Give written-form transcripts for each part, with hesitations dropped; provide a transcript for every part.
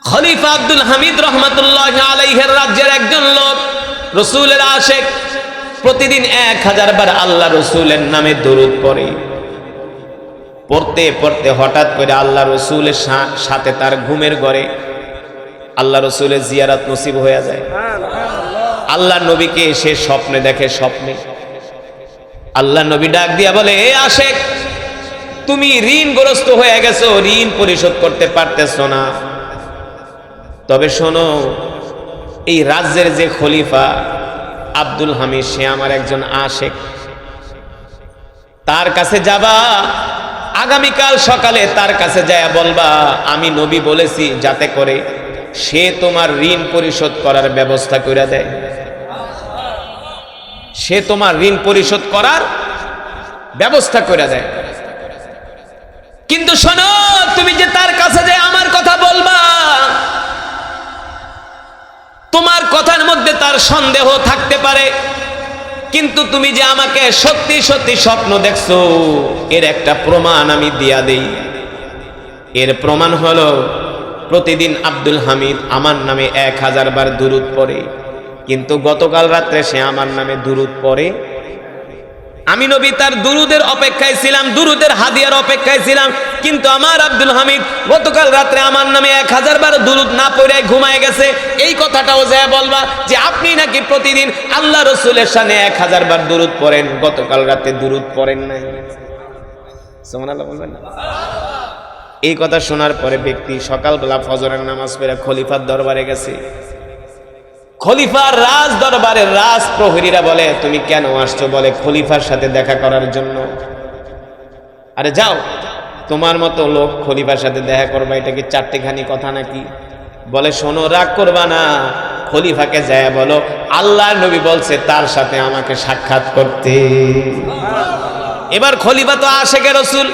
খলিফা আব্দুল হামিদ রাহমাতুল্লাহি আলাইহির রাজ্যের একজন লোক, রাসূলের আশিক, প্রতিদিন 1000 বার আল্লাহ রাসূলের নামে দরুদ পড়ে। পড়তে পড়তে হঠাৎ করে আল্লাহ রাসূলের সাথে তার ঘুমের ঘরে আল্লাহ রাসূলের জিয়ারত নসিব হয়ে যায়। আল্লাহ নবীকে সে স্বপ্নে দেখে। স্বপ্নে আল্লাহ নবী ডাক দিয়া বলে, হে আশিক, তুমি ঋণগ্রস্ত হয়ে গেছো, ঋণ পরিশোধ করতে পারতেছ না। তবে শোনো, এই রাজ্যের যে খলিফা আব্দুল হামিদ, সে আমার একজন আশিক। তার কাছে যাবা, আগামীকাল সকালে তার কাছে যায় বলবা আমি নবী বলেছি, যাতে করে সে তোমার ঋণ পরিশোধ করার ব্যবস্থা করে দেয়। সে তোমার ঋণ পরিশোধ করার ব্যবস্থা করে দেয়। কিন্তু শোনো, তুমি যে তার কাছে যায় আমার কথা বলবা, তোমার কথার মধ্যে তার সন্দেহ থাকতে পারে, কিন্তু তুমি যে আমাকে সত্যি সত্যি স্বপ্ন দেখছো, এর একটা প্রমাণ আমি দিয়া দেই। এর প্রমাণ হলো, প্রতিদিন আব্দুল হামিদ আমার নামে 1000 বার দুরূদ পড়ে, কিন্তু গতকাল রাত্রে সে আমার নামে দুরূদ পড়ে। আমি নবী তার দুরুদের অপেক্ষায় ছিলাম, দুরুদের হাদিয়ার অপেক্ষায় ছিলাম, কিন্তু আমার আব্দুল হামিদ গতকাল রাত্রে আমার নামে 1000 বার দুরুদ না পড়ে ঘুমায় গেছে। এই কথাটাও যায় বলবা যে আপনি নাকি প্রতিদিন আল্লাহ রাসূলের শানে 1000 বার দুরুদ পড়েন, গতকাল রাতে দুরুদ পড়েন নাই। সুবহানাল্লাহ বলবেন না? এই কথা শোনার পরে ব্যক্তি সকালবেলা ফজরের নামাজ পড়ে খলিফার দরবারে গেছে। খলিফার রাজ দরবারের রাজ প্রহরীরা বলে, তুমি কেন আসছো? বলে, খলিফার সাথে দেখা করার জন্য। আরে যাও, তোমার মতো লোক খলিফার সাথে দেখা করবা, এটা কি চারটেখানি কথা নাকি? বলে, শোনো, রাগ করবা না, খলিফাকে যায় বলো আল্লাহ নবী বলছে তার সাথে আমাকে সাক্ষাৎ করতে। এবার খলিফা তো আশিকে রাসূল,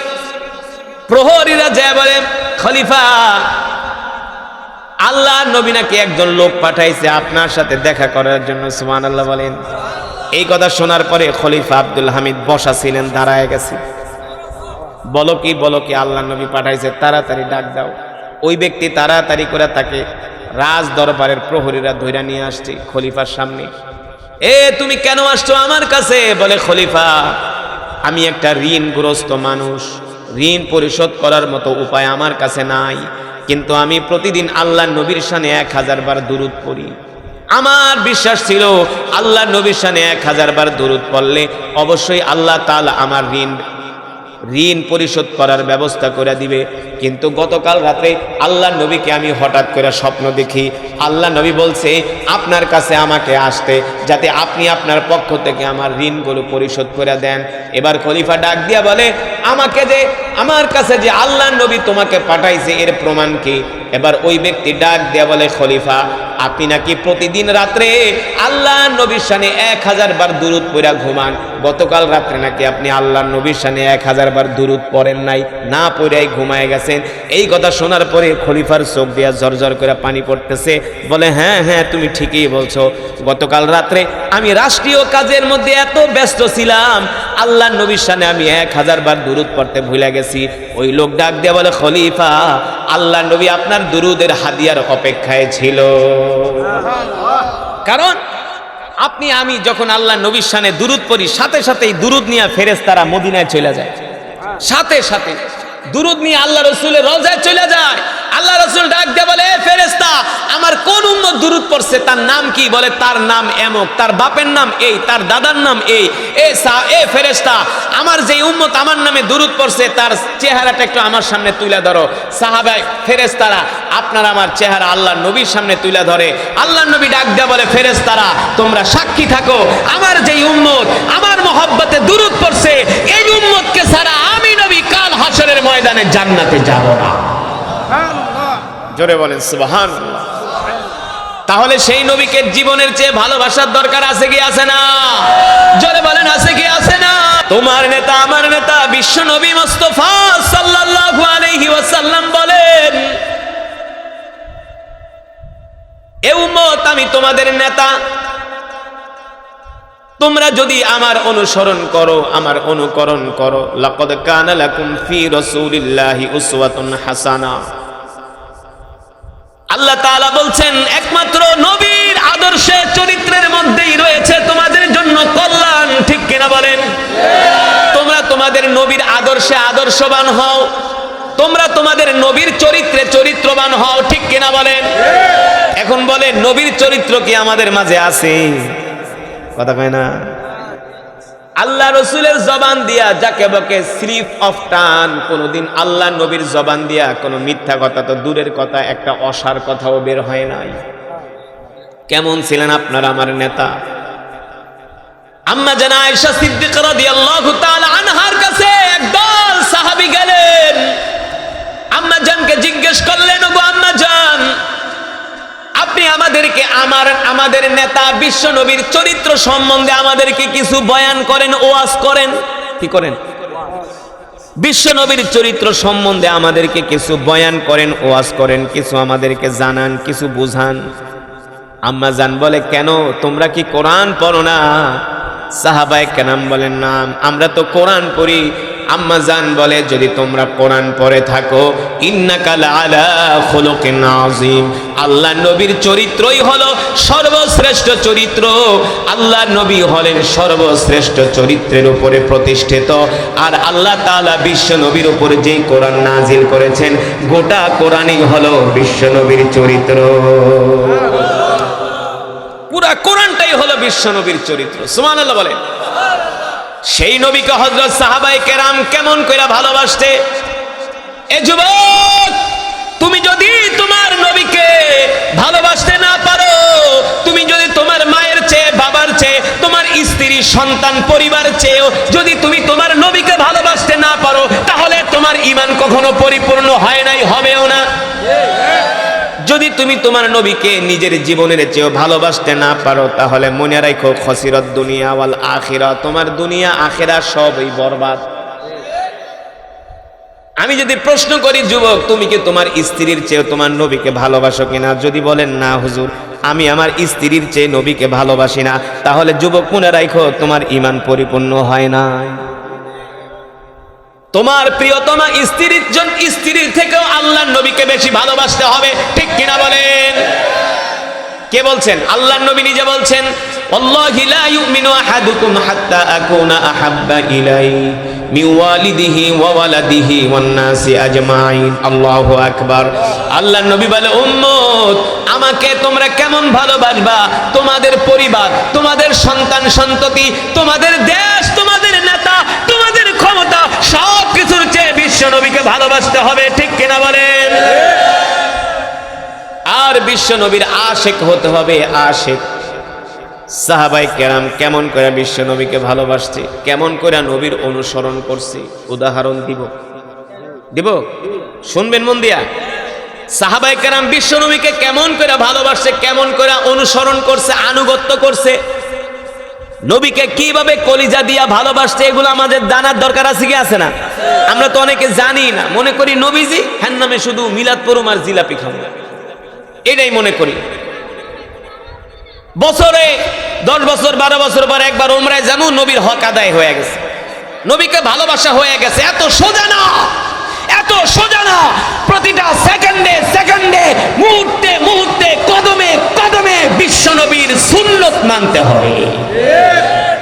প্রহরীরা যায় বলে, খলিফা, আল্লাহ নবী নাকি একজন লোক পাঠাইছে আপনার সাথে দেখা করার জন্য। সুবহানাল্লাহ বলেন। এই কথা শোনার পরে খলিফা আব্দুল হামিদ বসা ছিলেন, দাঁড়ায় গেছে। বলো কি, বলো কি, আল্লাহ নবী পাঠাইছে, তাড়াতাড়ি ডাক দাও। ওই ব্যক্তি তাড়াতাড়ি করে তাকে রাজ দরবারের প্রহরীরা ধইরা নিয়ে আসছে খলিফার সামনে। এ তুমি কেন আসছো আমার কাছে? বলে, খলিফা, আমি একটা ঋণগ্রস্ত মানুষ, ঋণ পরিশোধ করার মতো উপায় আমার কাছে নাই, কিন্তু আমি প্রতিদিন আল্লাহ নবীর শানে 1000 বার দুরূদ পড়ি। আমার বিশ্বাস ছিল আল্লাহ নবীর শানে 1000 বার দুরূদ পড়লে অবশ্যই আল্লাহ তাআলা আমার ঋণ পরিশোধ করার ব্যবস্থা করে দিবে। কিন্তু গতকাল রাতে আল্লাহ নবীকে আমি হঠাৎ করে স্বপ্ন দেখি, আল্লাহ নবী বলছে আপনার কাছে আমাকে আসতে, যাতে আপনি আপনার পক্ষ থেকে আমার ঋণগুলো পরিশোধ করে দেন। এবার খলিফা ডাক দিয়া বলে, আমাকে যে আমার কাছে যে আল্লাহ নবী তোমাকে পাঠাইছে, এর প্রমাণ কি? এবার ওই ব্যক্তি ডাক দিয়া বলে, খলিফা, আপনি নাকি প্রতিদিন রাত্রে আল্লাহ নবীর শানে 1000 বার দুরূদ পড়া ঘুমান, গতকাল রাত্রে নাকি আপনি আল্লাহ নবীর শানে 1000 বার দুরূদ পড়েন নাই, না পড়াই ঘুমায় গেছেন। এই কথা শোনার পরে খলিফার চোখ দিয়া ঝরঝর করে পানি পড়তেছে। বলে, হ্যাঁ হ্যাঁ, তুমি ঠিকই বলছো, গতকাল রাত্রে আমি রাষ্ট্রীয় কাজের মধ্যে এত ব্যস্ত ছিলাম, আল্লাহ নবীর শানে আমি 1000 বার দুরূদ পড়তে ভুলে গেছি। ওই লোক ডাক দিয়া বলে, খলিফা, আল্লাহ নবী আপনার দুরূদের হাদিয়ার অপেক্ষায় ছিল। কারণ আমি যখন আল্লাহ নবীর শানে দুরূদ পড়ি, সাথে সাথেই দুরূদ নিয়ে ফেরেশতারা মদিনায় চলে যায়, সাথে সাথে দুরূদ নিয়ে আল্লাহ রাসূলের রওজায় চলে যায়। আল্লাহ রাসূল ডাক দিয়ে বলে, এ ফেরেশতা, আমার কোন উম্মত দুরূদ পড়ছে, তার নাম কি? বলে, তার নাম এমক, তার বাপের নাম এই, তার দাদার নাম এই। এ ফেরেশতা, আমার যে উম্মত আমার নামে দুরূদ পড়ছে, তার চেহারাটা একটু আমার সামনে তুলে ধরো। সাহাবায়ে ফেরেশতারা আপনার আমার চেহারা আল্লাহ নবীর সামনে তুলে ধরে। আল্লাহ নবী ডাক দিয়ে বলে, ফেরেশতারা, তোমরা সাক্ষী থাকো, আমার যে উম্মত আমার মহব্বতে দুরূদ পড়ছে, এই উম্মতকে ছাড়া আমি নবী কাল হাশরের ময়দানে জান্নাতে যাব না। জোরে বলেন সুবহানাল্লাহ। তাহলে সেই নবীকে জীবনের চেয়ে ভালোবাসার দরকার আছে কি আছে না? জোরে বলেন, আছে কি আছে না? তোমার নেতা আমার নেতা বিশ্ব নবী মুস্তাফা সাল্লাল্লাহু আলাইহি ওয়াসাল্লাম বলেন, এ উম্মত, আমি তোমাদের নেতা, তোমরা যদি আমার অনুসরণ করো, আমার অনুকরণ করো, লাকাদ কানা লাকুম ফি রাসূলিল্লাহি উসওয়াতুন হাসানাহ। আল্লাহ তাআলা বলছেন একমাত্র নবীর আদর্শে চরিত্রের মধ্যেই রয়েছে তোমাদের জন্য কল্যাণ, ঠিক কিনা বলেন? তোমরা তোমাদের নবীর আদর্শে আদর্শবান হও, তোমরা তোমাদের নবীর চরিত্রে চরিত্রবান হও, ঠিক কিনা বলেন? এখন বলে নবীর চরিত্র কি আমাদের মাঝে আছে? কথা কয় না। আল্লাহ রসুলের জবান দিয়া যাকে বকে স্লিপ অফ টান, কোনদিন আল্লাহ নবীর জবান দিয়া কোনো মিথ্যা কথা তো দূরের কথা, একটা অসার কথাও বের হয় নাই। কেমন ছিলেন আপনারা আমার নেতা? আম্মা জানা আয়েশা সিদ্দিকা রাদিয়াল্লাহু তাআলা আনহার কাছে একদল সাহাবী গেলেন। আম্মা জানকে জিজ্ঞেস করলেন, ওগো আম্মা জান, আপনি আমাদেরকে আমাদের নেতা বিশ্ব নবীর চরিত্র সম্বন্ধে আমাদেরকে কিছু বয়ান করেন, ওয়াজ করেন। কি করেন? বিশ্ব নবীর চরিত্র সম্বন্ধে আমাদেরকে কিছু বয়ান করেন, ওয়াজ করেন, কিছু আমাদেরকে জানান, কিছু বুঝান। আম্মা জান বলে, কেন, তোমরা কি কোরআন পড়ো না? সাহাবায়ে কেরাম বলেন, না, আমরা তো কোরআন পড়ি। আম্মা জান বলে, যদি তোমরা কোরআন পড়ে থাকো, ইন্নাকা লাআলা খুলুকিন আযীম, আল্লাহ নবীর চরিত্রই হলো সর্বশ্রেষ্ঠ চরিত্র। আল্লাহ নবী হলেন সর্বশ্রেষ্ঠ চরিত্রের উপরে প্রতিষ্ঠিত। আর আল্লাহ তাআলা বিশ্ব নবীর উপরে যেই কোরআন নাজিল করেছেন, গোটা কোরআনই হলো বিশ্ব নবীর চরিত্র। পুরা কোরআনটাই হলো বিশ্ব নবীর চরিত্র। সুবহানাল্লাহ বলেন। সেই নবীকে হযরত সাহাবায়ে কেরাম কেমন কইরা ভালোবাসতে। এ যুবক, তুমি যদি তোমার নবীকে ভালোবাসতে না পারো, তুমি যদি তোমার মায়ের চেয়ে, বাবার চেয়ে, তোমার স্ত্রী, সন্তান, পরিবার চেয়েও যদি তুমি তোমার নবীকে ভালোবাসতে না পারো, তাহলে তোমার ঈমান কখনো পরিপূর্ণ হয় নাই, হবেও না। যদি তুমি তোমার নবীকে নিজের জীবনের চেয়েও ভালোবাসতে না পারো, তাহলে মনে রাখো খসিরত দুনিয়া ওয়াল আখিরা, তোমার দুনিয়া আখিরা সবই বরবাদ। আমি যদি প্রশ্ন করি, যুবক, তুমি কি তোমার স্ত্রীর চেয়ে তোমার নবীকে ভালোবাসো কিনা? যদি বলেন না হুজুর, আমি আমার স্ত্রীর চেয়ে নবীকে ভালোবাসি না, তাহলে যুবক মনে রাখো তোমার ঈমান পরিপূর্ণ হয় না। তোমার প্রিয়তমা স্ত্রীর থেকেও আল্লাহর নবীকে বেশি ভালোবাসতে হবে, ঠিক কিনা বলেন? কে বলছেন? আল্লাহর নবী নিজে বলছেন, ওয়াল্লাহি লা ইউমিনু আহাদুকুম হাত্তা আকুনা আহাব্বা ইলাইহি মিন ওয়ালিদিহি ওয়া ওয়ালাদিহি ওয়ান নাসি আজমাইন। আল্লাহু আকবার। আল্লাহর নবী বলে, উম্মত, আমাকে তোমরা কেমন ভালোবাসবা? তোমাদের পরিবার, তোমাদের সন্তান সন্ততি, তোমাদের দেশ, তোমাদের নেতা, তোমাদের ক্ষমতা, সব কিছুর চেয়ে বিশ্ব নবীকে ভালোবাসতে হবে, ঠিক কিনা বলেন? আর বিশ্ব নবীর আশিক হতে হবে, আশিক। সাহাবায়ে কেরাম কেমন করে বিশ্ব নবীকে ভালোবাসছে, কেমন করে নবীর অনুসরণ করছে, উদাহরণ দিব, শুনবেন মন দিয়া। সাহাবায়ে কেরাম বিশ্ব নবীকে কেমন করে ভালোবাসছে, কেমন করে অনুসরণ করছে, আনুগত্য করছে, নবীকে কিভাবে কলিজা দিয়া ভালোবাসছে, এগুলো আমাদের জানার দরকার আছে কি আছে না? আমরা তো অনেকে জানি না, মনে করি নবীজি হ্যান নামে শুধু মিলাদ পড়ুম আর জিলাপি খাবো, এটাই মনে করি। বছরে 10 বছর 12 বছর পর একবার উমরায় যাবো, নবীর হক আদায় হয়ে গেছে, নবীকে ভালোবাসা হয়ে গেছে। এত সোজা না, এত সোজা না। প্রতিটা সেকেন্ডে সেকেন্ডে, মুহূর্তে মুহূর্তে, কদমে কদমে বিশ্ব নবীর সুন্নত মানতে হবে,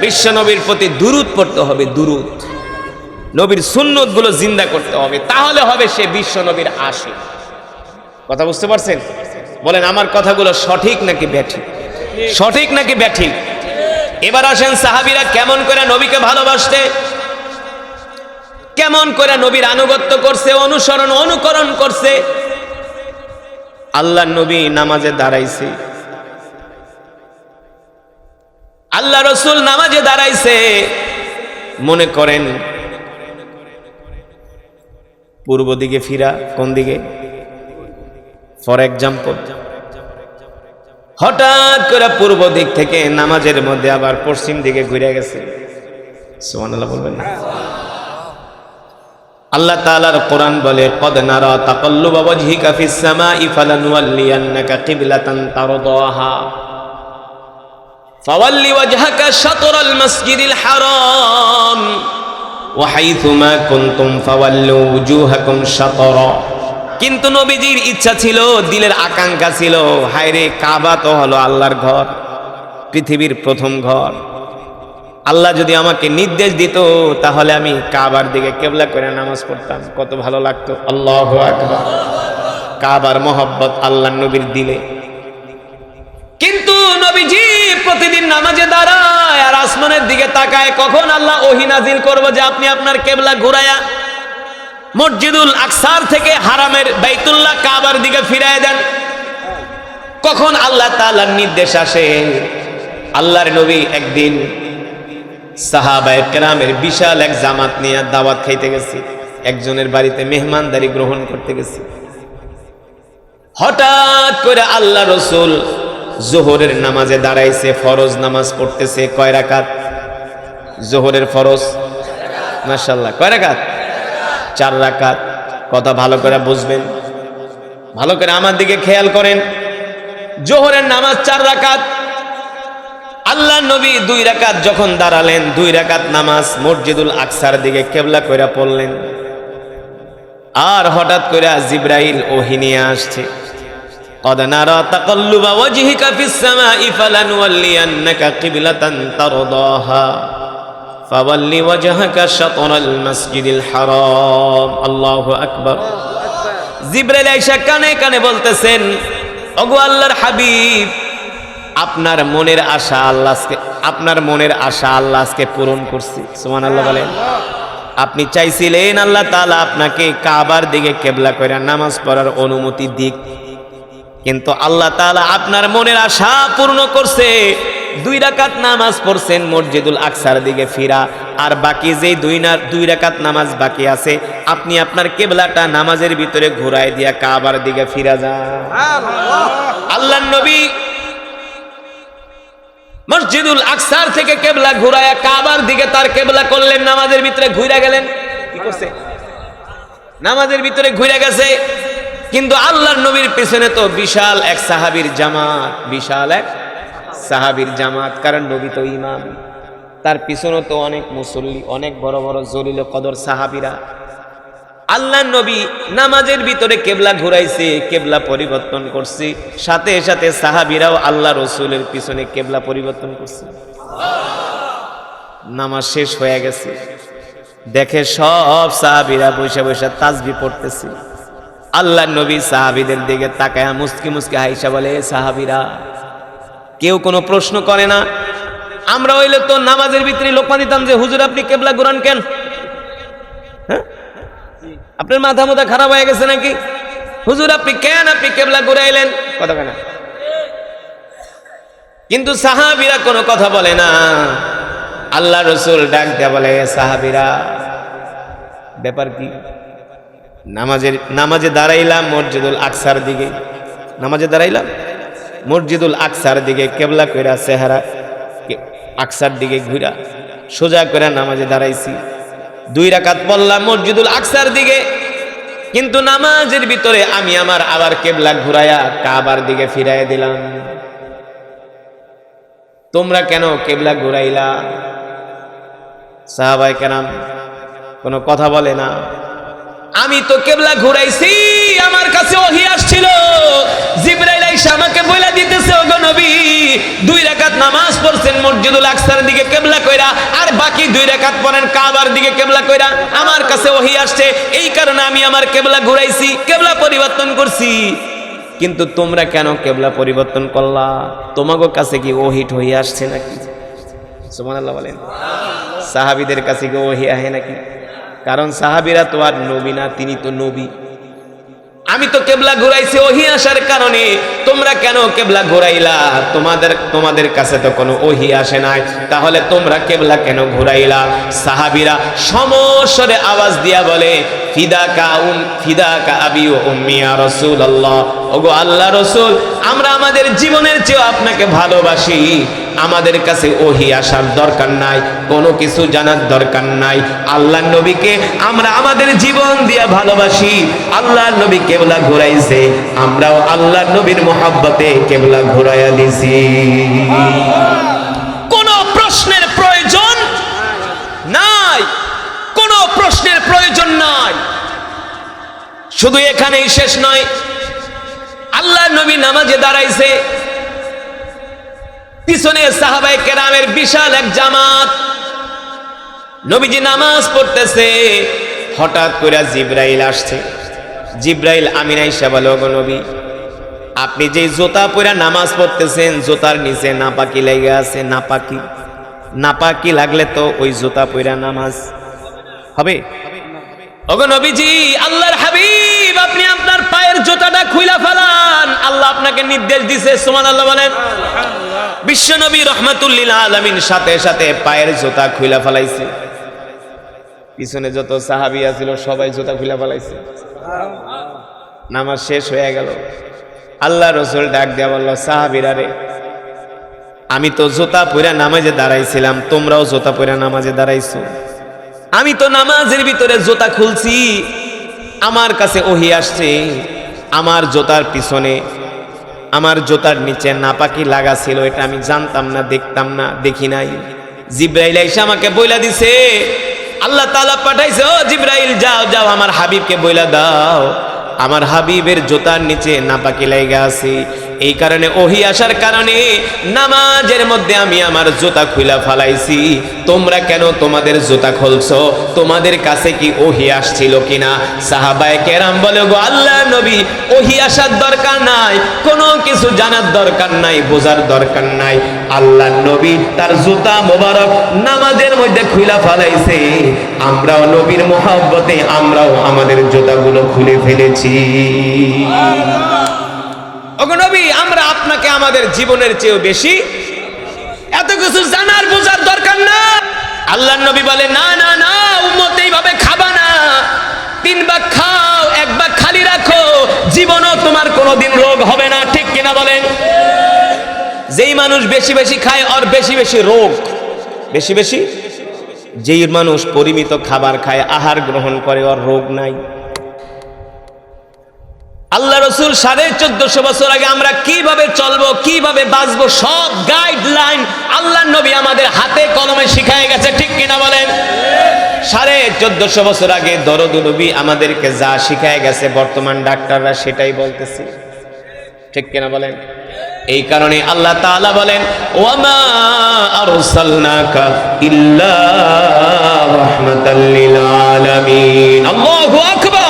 বিশ্ব নবীর প্রতি দুরূদ পড়তে হবে, দুরূদ, নবীর সুন্নত গুলো জিন্দা করতে হবে, তাহলে হবে সে বিশ্ব নবীর আশিক। কথা বুঝতে পারছেন? বলেন আমার কথাগুলো সঠিক নাকি ব্যাঠিক? সঠিক নাকি ব্যাঠিক? এবার আসেন সাহাবীরা কেমন করে নবীকে ভালোবাসতে, কেমন করে নবীর আনুগত্য করছে, অনুসরণ অনুকরণ করছে। আল্লাহর নবী নামাজে দাঁড়াইছে, আল্লাহ রসুল নামাজে দাঁড়াইছে, মনে করেন পূর্ব দিকে ফিরা, কোন দিকে? ফর এক্সাম্পল, হঠাৎ করে পূর্ব দিক থেকে নামাজের মধ্যে আবার পশ্চিম দিকে ঘুরে গেছে। সুবহানাল্লাহ বলবেন না? আল্লাহ তাআলার কোরআন বলে, কদ নারা তাকাল্লুবা ওয়াজহিকা ফিস সামাই ফালানুওয়াল্লিয়ান্নাকা কিবলাতান তারদাহা ফাওয়াল্লি ওয়াজহাকা শাতরাল মাসজিদিল হারাম ওয়া হাইথুমা কুনতুম ফাওয়াল্লু ওয়ুজুহাকুম শাতরা। কিন্তু নবীজির ইচ্ছা ছিল, দিলের আকাঙ্ক্ষা ছিল, হায়রে কাবা তো হলো আল্লাহর ঘর, পৃথিবীর প্রথম ঘর। আল্লাহ যদি আমাকে নির্দেশ দিত তাহলে আমি কাবার দিকে কেবলা করে নামাজ পড়তাম, কত ভালো লাগতো। আল্লাহু আকবার। কাবার মহব্বত আল্লাহর নবীর দিলে। কিন্তু নবীজি প্রতিদিন নামাজে দাঁড়ায় আর আসমানের দিকে তাকায়, কখন আল্লাহ ওহী নাজিল করবে যে আপনি আপনার কেবলা ঘুরায়া মসজিদুল আকসার থেকে হারামের বাইতুল্লাহ কাবার দিকে ফিরায় দেন। কখন আল্লাহ তাআলার নির্দেশ আসে। আল্লাহর নবী একদিন সাহাবায়ে কেরামের বিশাল এক জামাত নিয়ে দাওয়াত খাইতে গেছে, একজনের বাড়িতে মেহমানদারি গ্রহণ করতে গেছে। হঠাৎ করে আল্লাহ রসুল জোহরের নামাজে দাঁড়াইছে, ফরজ নামাজ পড়তেছে। কয় রাকাত? জোহরের ফরজ মাশাআল্লাহ কয় রাকাত? 4 রাকাত। কথা ভালো করে বুঝবেন, ভালো করে আমার দিকে খেয়াল করেন। জোহরের নামাজ 4 রাকাত। আল্লাহ নবী 2 রাকাত যখন দাঁড়ালেন, 2 রাকাত নামাজ মসজিদুল আকসার দিকে কেবলা কইরা পড়লেন। আর হঠাৎ করে জিবরাইল ওহী নিয়ে আসছে, قد نرى تقلب وجهك في السماء فلنولينك قبلة ترضاها فول وجهك شطر المسجد الحرام الله أكبر। জিবরাইল আয়েশা কানে কানে বলতেছেন, ওগো আল্লাহর হাবিব, আপনার মনের আশা আল্লাহ আজকে পূরণ করছি। সুবহানাল্লাহ বলেন। আপনি চাইছিলেন আল্লাহ তাআলা আপনাকে কাবার দিকে কেবলা করে নামাজ পড়ার অনুমতি দিক, কিন্তু আল্লাহ তাআলা আপনার মনের আশা পূর্ণ করছে। 2 রাকাত নামাজ পড়ছেন মসজিদুল আকসার দিকে ফিরা, আর বাকি যে 2 রাকাত নামাজ বাকি আছে আপনি আপনার কেবলাটা নামাজের ভিতরে ঘুরায় দিয়া কাবার দিকে ফিরা যান। আল্লাহর নবী মসজিদুল আকসার থেকে কেবলা ঘুরায়া কাবার দিকে তার কেবলা করলেন, নামাজের ভিতরে ঘুরে গেলেন। কি করছে? নামাজের ভিতরে ঘুরে গেছে। কিন্তু আল্লাহর নবীর পেছনে তো বিশাল এক সাহাবীর জামাত, কারণ নবী তো ইমাম, তার পিছনে তো অনেক মুসল্লি, অনেক বড় বড় জলিল কদর সাহাবীরা। আল্লাহর নবী নামাজের ভিতরে কেবলা ঘুরাইছে, কেবলা পরিবর্তন করছে, সাথে সাথে সাহাবীরাও আল্লাহ রসুলের পিছনে কেবলা পরিবর্তন করছে। নামাজ শেষ হয়ে গেছে, দেখে সব সাহাবীরা বসে বসে তাসবিহ পড়তেছে। আল্লাহর নবী সাহাবীদের দিকে তাকায়া মুস্কি মুস্কি হাইসা বলে, সাহাবীরা কেউ কোনো প্রশ্ন করে না। আমরা হইলে তো নামাজের ভিতরে লোকমা দিতাম যে হুজুর আপনি কেবলা ঘুরান কেন? হ্যাঁ, আপনার মাথা মুথা খারাপ হয়ে গেছে নাকি? হুজুর আপনি কেবলা ঘুরাইলেন, কথা কেন? কিন্তু সাহাবীরা কোনো কথা বলে না। আল্লাহ রসুল ডাক দেয়া বলে, সাহাবীরা ব্যাপার কি? নামাজে দাঁড়াইলাম মসজিদুল আকসার দিকে, মসজিদুল আকসার দিকে কেবলা কইরা চেহারা আকসার দিকে ঘুরা সোজা করে নামাজে দাঁড়াইছি। 2 রাকাত পড়লাম মসজিদুল আকসার দিকে, কিন্তু নামাজের ভিতরে আমি আমার আবার কেবলা ঘুরায়া কাবার দিকে ফিরাইয়া দিলাম। তোমরা কেন কেবলা ঘুরাইলা? সাহাবায়ে কেরাম কোনো কথা বলে না। আমি তো কেবলা ঘুরাইছি, আমার কাছে ওহী আসছিল, জিবরাইল আইসা আমাকে বলে দিতেছে, ওগো নবী 2 রাকাত নামাজ পড়ছেন মসজিদুল আকসার দিকে কেবলা কইরা, আর বাকি 2 রাকাত পড়েন কাবার দিকে কেবলা কইরা। আমার কাছে ওহী আসছে, এই কারণে আমি আমার কেবলা ঘুরাইছি, কেবলা পরিবর্তন করছি। কিন্তু তোমরা কেন কেবলা পরিবর্তন করলা? তোমাগো কাছে কি ওহী টহী আসছে নাকি? সুবহানাল্লাহ বলেন। সাহাবীদের কাছে কি ওহী আহে নাকি? কারণ সাহাবীরা তো আর নবী না, তিনি তো নবী। আমি তো কেবলা ঘুরাইছি ওহী আসার কারণে, তোমরা কেন কেবলা ঘুরাইলা? তোমাদের কাছে তো কোনো ওহী আসে নাই, তাহলে তোমরা কেবলা কেন ঘুরাইলা? সাহাবীরা সমস্বরে আওয়াজ দিয়া বলে, ফিদাকা আবি ওয়া উম্মি ইয়া রাসূলুল্লাহ, ওগো আল্লাহ রাসূল, আমরা আমাদের জীবনের চেয়ে আপনাকে ভালোবাসি। আমাদের কাছে ওহী আসার দরকার নাই, কোনো কিছু জানার দরকার নাই। আল্লাহর নবীকে আমরা আমাদের জীবন দিয়ে ভালোবাসি। আল্লাহর নবী কেবলা ঘুরাইছে, আমরাও আল্লাহর নবীর মহব্বতে কেবলা ঘুরাইয়া দিছি। কোনো প্রশ্নের প্রয়োজন নাই, কোনো প্রশ্নের প্রয়োজন নাই। শুধু এখানেই শেষ নয়, আল্লাহ নবী নামাজে দাঁড়াইছে, পিছনে সাহাবায়ে কেরামের বিশাল এক জামাত, নবীজি নামাজ পড়তেছে, হঠাৎ করে জিবরাইল আসছে। জিবরাইল আমিন আয়েশা বলে, ওগো নবী, আপনি যে জুতা পরে নামাজ পড়তেছেন, জুতার নিচে নাপাকি লেগে আছে। নাপাকি লাগলে তো ওই জুতা পরে নামাজ হবে? ওগো নবীজি, আল্লাহর হাবিব, আপনি আপনার পায়ের জুতাটা খুইলা ফেলান, আল্লাহ আপনাকে নির্দেশ দিয়েছে। সুবহানাল্লাহ বলেন। বিশ্ব নবী রাহমাতুল লিল আলামিন সাথে সাথে পায়ের জুতা খুইলা ফেলাইছে। পিছনে যত সাহাবী ছিল সবাই জুতা খুইলা ফেলাইছে। নামাজ শেষ হয়ে গেল। আল্লাহ রাসূল ডাক দেয়া বলল, সাহাবীরা রে, আমি তো জুতা পরে নামাজে দাঁড়াইছিলাম, তোমরাও জুতা পরে নামাজে দাঁড়াইছো। আমি তো নামাজের ভিতরে জুতা খুলছি, আমার কাছে ওহী আসছে, আমার জুতার পিছনে, আমার জুতার নিচে নাপাকি লাগা ছিল, এটা আমি জানতাম না, দেখতাম না, দেখি নাই। জিবরাইল এসে আমাকে বইলা দিছে, আল্লাহ তাআলা পাঠাইছে, ও জিবরাইল, যাও যাও আমার হাবিবকে বইলা দাও, আমার হাবিবের জুতার নিচে নাপাকি লাগা আছে। এই কারণে ওহী আসার কারণে নামাজের মধ্যে আমি আমার জুতা খুইলা ফালাইছি। তোমরা কেন তোমাদের জুতা খুলছো? তোমাদের কাছে কি ওহী আসছিল কিনা? সাহাবায়ে কেরাম বলে, গো আল্লাহর নবী, ওহী আসার দরকার নাই, কোনো কিছু জানার দরকার নাই, বোঝার দরকার নাই। আল্লাহর নবী তার জুতা মোবারক নামাজের মধ্যে খুইলা ফালাইছে, আমরাও নবীর মহব্বতে আমরাও আমাদের জুতাগুলো খুলে ফেলেছি। ওগো নবী, আমরা আপনাকে আমাদের জীবনের চেয়েও বেশি এত কিছু জানার বোঝার দরকার না। আল্লাহর নবী বলে, না না না, উম্মত এইভাবে খাবা না, 3 ভাগ খাও, 1 ভাগ খালি রাখো, জীবনও তোমার কোনোদিন রোগ হবে না। ঠিক কিনা বলেন? যেই মানুষ বেশি বেশি খায় ওর বেশি বেশি রোগ, বেশি বেশি। যেই মানুষ পরিমিত খাবার খায়, আহার গ্রহণ করে, ওর রোগ নাই। আল্লাহ রসুল 1450 বছর আগে আমরা কিভাবে চলবো, কিভাবে বাঁচবো, সব গাইডলাইন আল্লাহ নবী আমাদের হাতে কলমে শিখায় গেছে। ঠিক কিনা বলেন? 1450 বছর আগে দরদ নবী আমাদেরকে যা শিখায় গেছে, বর্তমান ডাক্তাররা সেটাই বলতেছে। ঠিক কিনা বলেন? এই কারণে আল্লাহ তাআলা বলেন, ওয়ামা আরসালনাকা ইল্লা রাহমাতাল লিল আলামিন। আল্লাহু আকবার।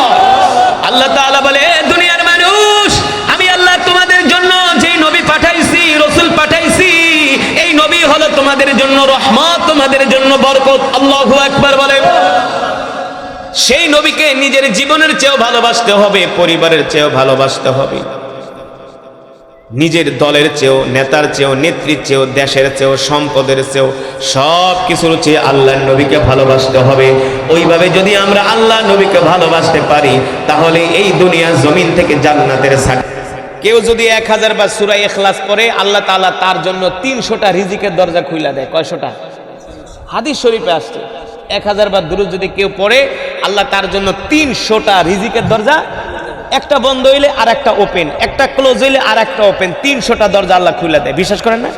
আল্লাহ তাআলা বলে, দুনিয়ার মানুষ, আমি আল্লাহ তোমাদের জন্য যে নবী পাঠাইছি, রাসূল পাঠাইছি, এই নবী হলো তোমাদের জন্য রহমত, তোমাদের জন্য বরকত। আল্লাহু আকবার বলে। সেই নবীকে নিজের জীবনের চেয়েও ভালোবাসতে হবে, পরিবারের চেয়েও ভালোবাসতে হবে, নিজের দলের চেয়েও, নেতার চেয়েও, নেত্রীর চেয়েও, দেশের চেয়েও, সম্পদের চেয়েও, সব কিছুর চেয়ে আল্লাহর নবীকে ভালোবাসতে হবে। ওইভাবে যদি আমরা আল্লাহ নবীকে ভালোবাসতে পারি, তাহলে এই দুনিয়ার জমিন থেকে জান্নাতের কেউ যদি 1000 বার সূরা ইখলাস পড়ে, আল্লাহ তাআলা তার জন্য 300টা রিজিকের দরজা খুলে দেয়। কয়শোটা? হাদিস শরীফে আসছে, 1000 বার দুরূদ যদি কেউ পড়ে, আল্লাহ তার জন্য 300টা রিজিকের দরজা, একটা বন্ধ হইলে আর একটা ওপেন, একটা ক্লোজ হইলে আর একটা ওপেন, 300টা দরজা আল্লাহ খুলে দেয়। বিশ্বাস করেন না?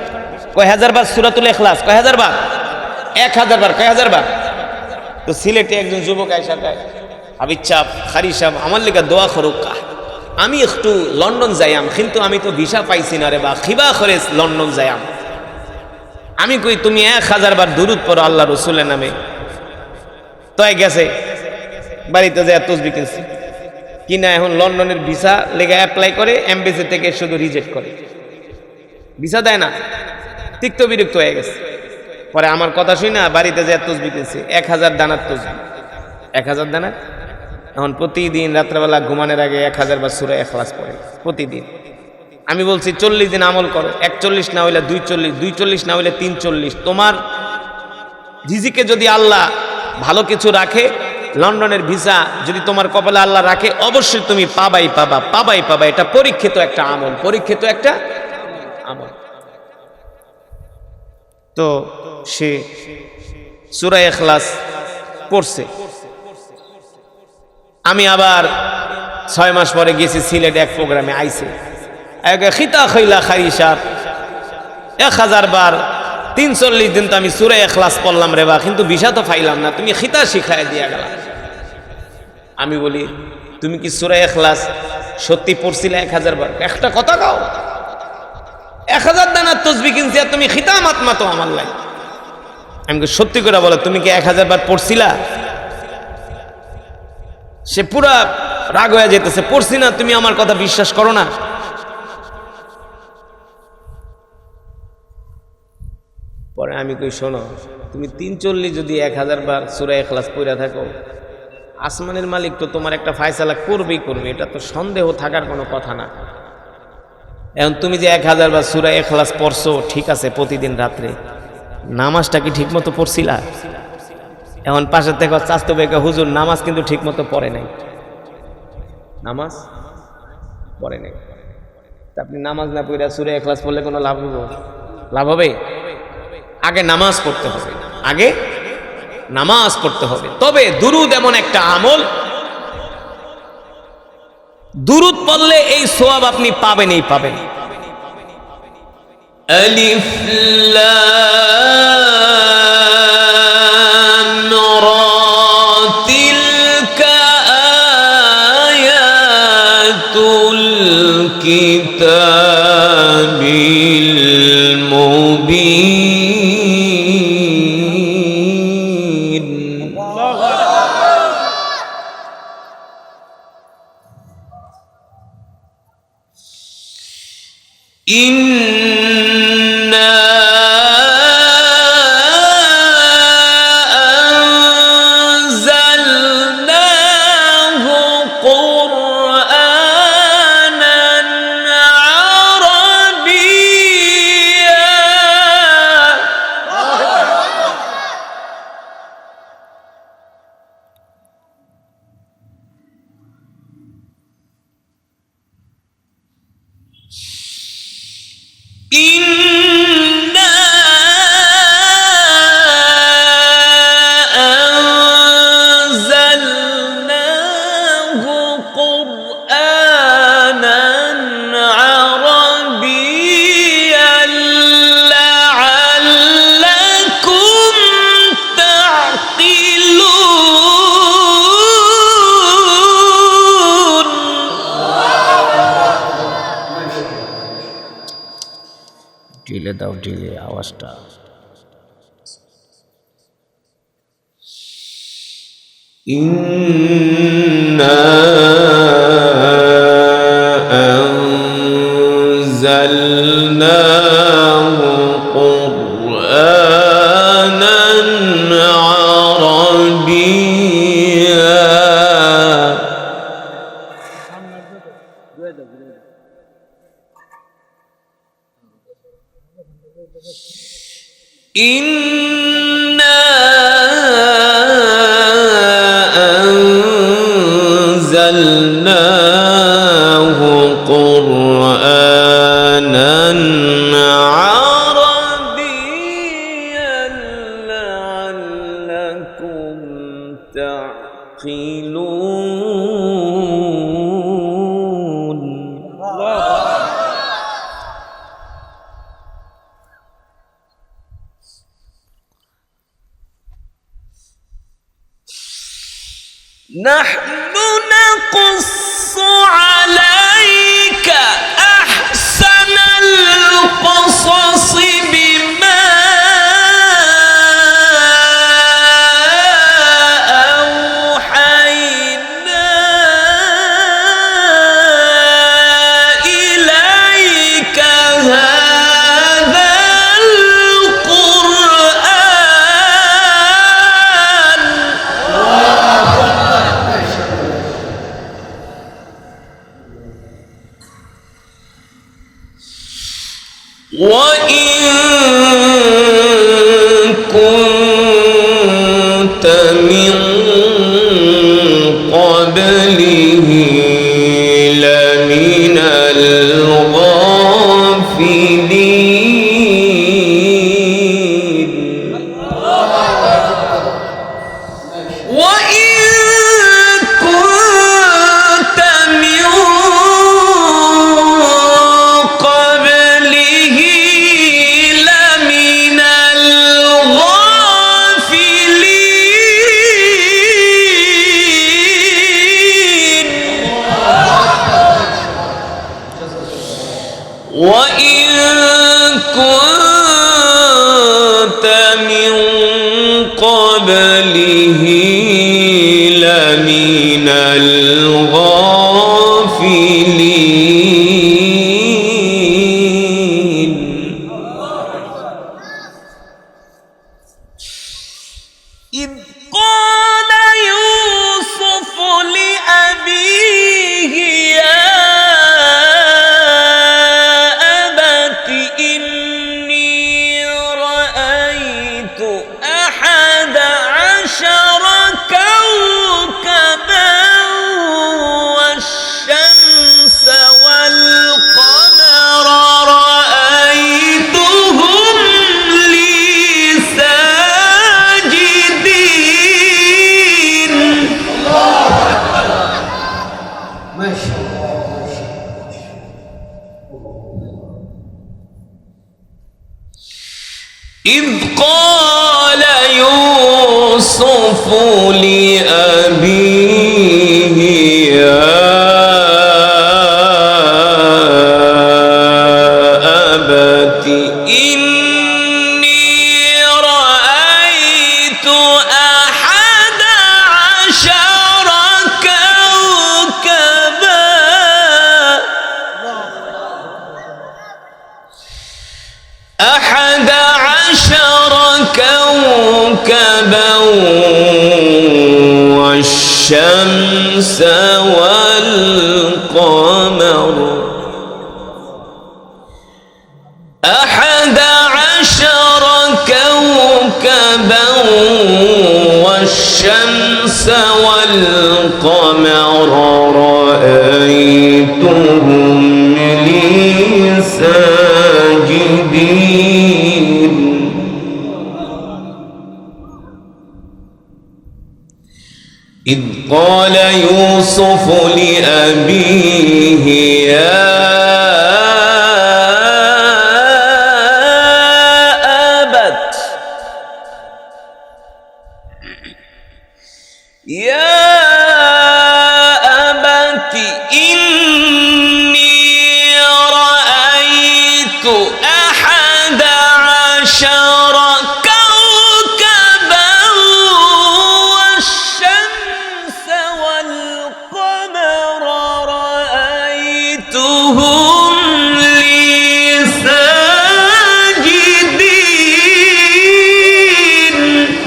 কয় হাজার বার সূরাতুল ইখলাস? কয় হাজার বার? 1000 বার। কয় হাজার বার? তো সিলেটে একজন যুবক আইসা কয়, হাবিব সাহেব, খারি সাহেব, আমার লেগে দোয়া করুক, আমি একটু লন্ডন যাইয়াম, কিন্তু আমি তো ভিসা পাইছি না রে, বা খিবা করে লন্ডন যাইয়াম। আমি কই, তুমি 1000 বার দুরূদ পড়ো আল্লাহ রসুলের নামে। তো গেছে বাড়িতে যায় তসবিহ কিনছে কিনা, এখন লন্ডনের ভিসা লেগে অ্যাপ্লাই করে, এমবেসি থেকে শুধু রিজেক্ট করে, ভিসা দেয় না। তিক্ত বিরক্ত হয়ে গেছে। পরে আমার কথা শুই না, বাড়িতে যায় তসবিহ কিনছে, 1000 দানার তসবিহ, 1000 দানার। এখন প্রতিদিন রাত্রেবেলা ঘুমানোর আগে 1000 বার সূরা ইখলাস পড়ে প্রতিদিন। আমি বলছি 40 দিন আমল করো, 41 না হইলে 42, 42 না হইলে 43। তোমার রিজিকে যদি আল্লাহ ভালো কিছু রাখে, লন্ডনের ভিসা যদি তোমার কপালে আল্লাহ রাখে, অবশ্যই তুমি পাবাই পাবা, পাবাই পাবা। এটা পরীক্ষিত একটা আমল, পরীক্ষিত একটা আমল। তো সে সূরা ইখলাস পড়ছে। আমি আবার 6 মাস পরে গেছি সিলেট, এক প্রোগ্রামে আইছে, খিতা খৈলা খারি সাহেব 1000 বার 43 দিন তো আমি সূরা ইখলাস পড়লাম রে বা, কিন্তু ভিসা তো পাইলাম না, তুমি খিতা শিখায় দিয়া গেলা। আমি বলি, তুমি কি সূরা ইখলাস সত্যি পড়ছিলে 1000 বার? একটা কথা কও, 1000 দানা তাসবিহ কিনছি আর তুমি খিতামাত মাতো আমার লাই। আমি সত্যি করে বলো, তুমি কি 1000 বার পড়ছিলা? সে পুরা রাগ হয়ে যেতেছে, পড়ছি না, তুমি আমার কথা বিশ্বাস করো না। পরে আমি কই শোনো, তুমি 340 যদি 1000 বার সূরা ইখলাস পড়া থাকো, আসমানের মালিক তো তোমার একটা ফায়সালা করবেই করবে, এটা তো সন্দেহ থাকার কোনো কথা না। এখন তুমি যে 1000 বার সূরা ইখলাস পড়ছো, ঠিক আছে, প্রতিদিন রাত্রে নামাজটা কি ঠিক মতো পড়ছিলা? এখন পাশের থেকে চাস্তো বেকা হুজুর নামাজ কিন্তু ঠিক মতো পড়ে নাই, নামাজ পড়ে নাই। তা আপনি নামাজ না পড়ে সূরা ইখলাস পড়লে কোনো লাভ হবে? লাভ হবে? আগে নামাজ পড়তে হবে, আগে নামাজ পড়তে হবে। তবে দুরুদ এমন একটা আমল, দুরুদ পড়লে এই সওয়াব আপনি পাবেনই পাবেন। আলিফ লাম রা তিলকা আয়াতুল কিতাবিল মুবিন। إنا أنزلناه قرآنا عربيا إنا أنزلناه قرآنا عربيا لعلكم تعقلون. ঢিলে দাও, ঢিলে আওয়াজটা। ইন্না আনজালনাহু কুরআনান আরাবিয়্যা। إنا أنزلناه قرآنا عربيا لعلكم تعقلون. نحن نقص عليك أحسن القصص بما أوحينا إليك هذا القرآن وإن كنت من قبله لمن الغافلين. وإن كنت من قبله لمن وإن كنت من قبله لمن الغافلين إذ قال يوسف لأبيه يا أبت إني رأيت 11 كوكبا والشمس والقمر رأيتهم لي ساجدين ما شاء الله. إذ قال يوسف لأبيه يا أبت إني رأيت 11 كوكبا 11 كوكبا والشمس والقمر 11 كوكبا والشمس والقمر رأيتهم لي ساجدين إذ قال يوسف لأبيه يا أبت إني رأيت 11 كوكبا والشمس والقمر رأيتهم لي ساجدين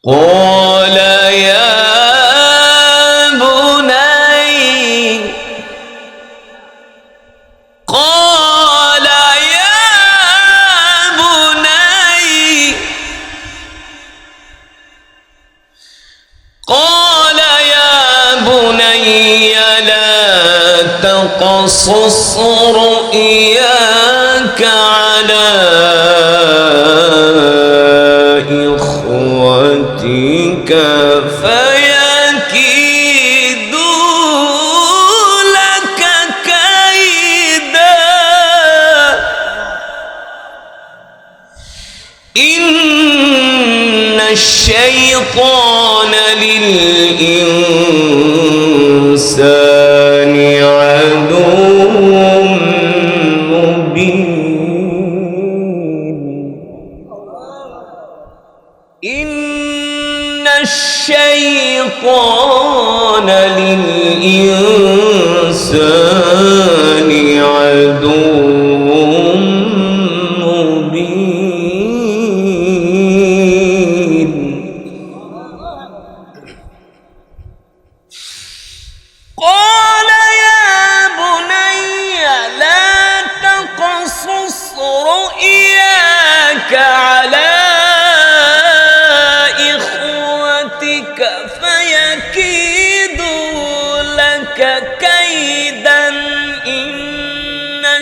قال يا بني قال يا بني قال يا بني لا تقصص رؤياك على إخوتك فيكيدوا لك كيدا إن الشيطان للإنسان عدو مبين إن الشيطان للإنسان عدو مبين قال يا بني لا تقصص رؤياك على إخوتك فيكيدوا لك كيدا إن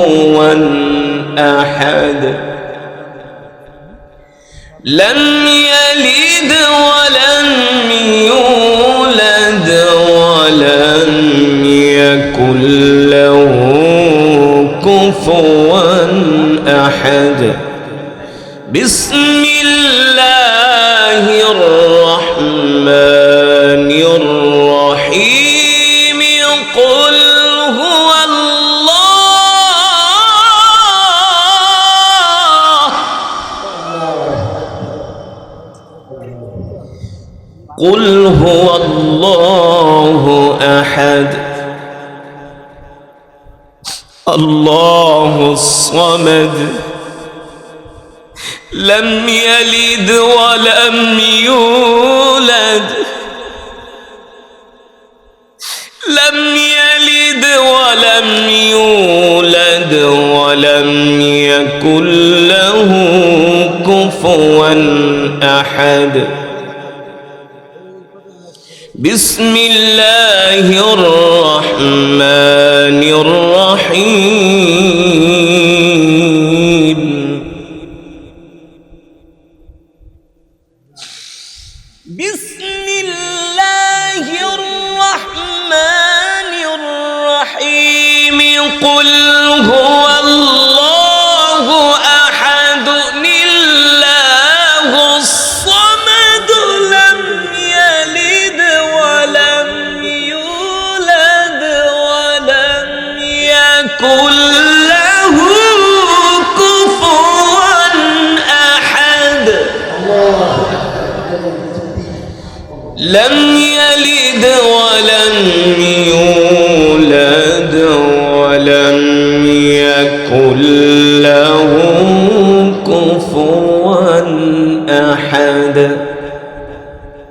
كفوا أحد لم يلد ولم يولد ولم يكن له كفوا أحد بسم الله الرحمن الرحيم قل هو الله قل هو الله أحد الله الصمد لم يلد ولم يولد لم يلد ولم يولد ولم يكن له كفوا أحد بسم الله الرحمن الرحيم بسم الله الرحمن الرحيم قل هو الله أحد الله الصمد لم يلد ولم يولد ولم يكن له كفوا أحد لم يلد ولم يولد ولم يكن له كفوا أحد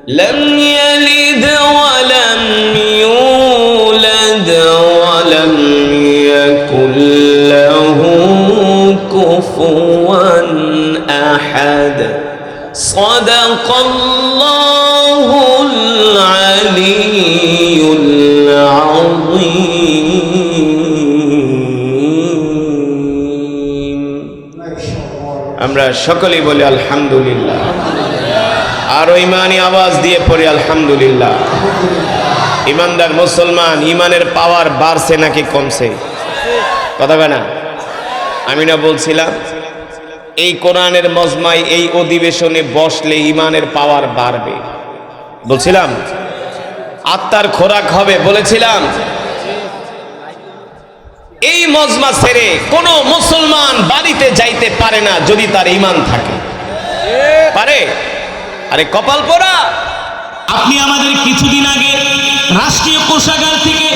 لم يلد ولم يولد ولم يكن له كفوا أحد صدق الله العلي العظيم আমরা সকলেই বলি আলহামদুলিল্লাহ আর ইমানি আওয়াজ দিয়ে পড়ি আলহামদুলিল্লাহ ইমানদার মুসলমান ইমানের পাওয়ার বাড়ছে নাকি কমছে কথা বলে না আমি না বলছিলাম এই কোরআনের মজমায় এই অধিবেশনে বসলে ইমানের পাওয়ার বাড়বে বলছিলাম আত্মার খোরাক হবে বলেছিলাম এই মজমা ছেড়ে কোনো মুসলমান বাড়িতে যাইতে পারে না যদি তার ঈমান থাকে পারে আরে কপাল পোড়া আপনি আমাদের কিছুদিন আগে রাষ্ট্রীয় কোষাগার থেকে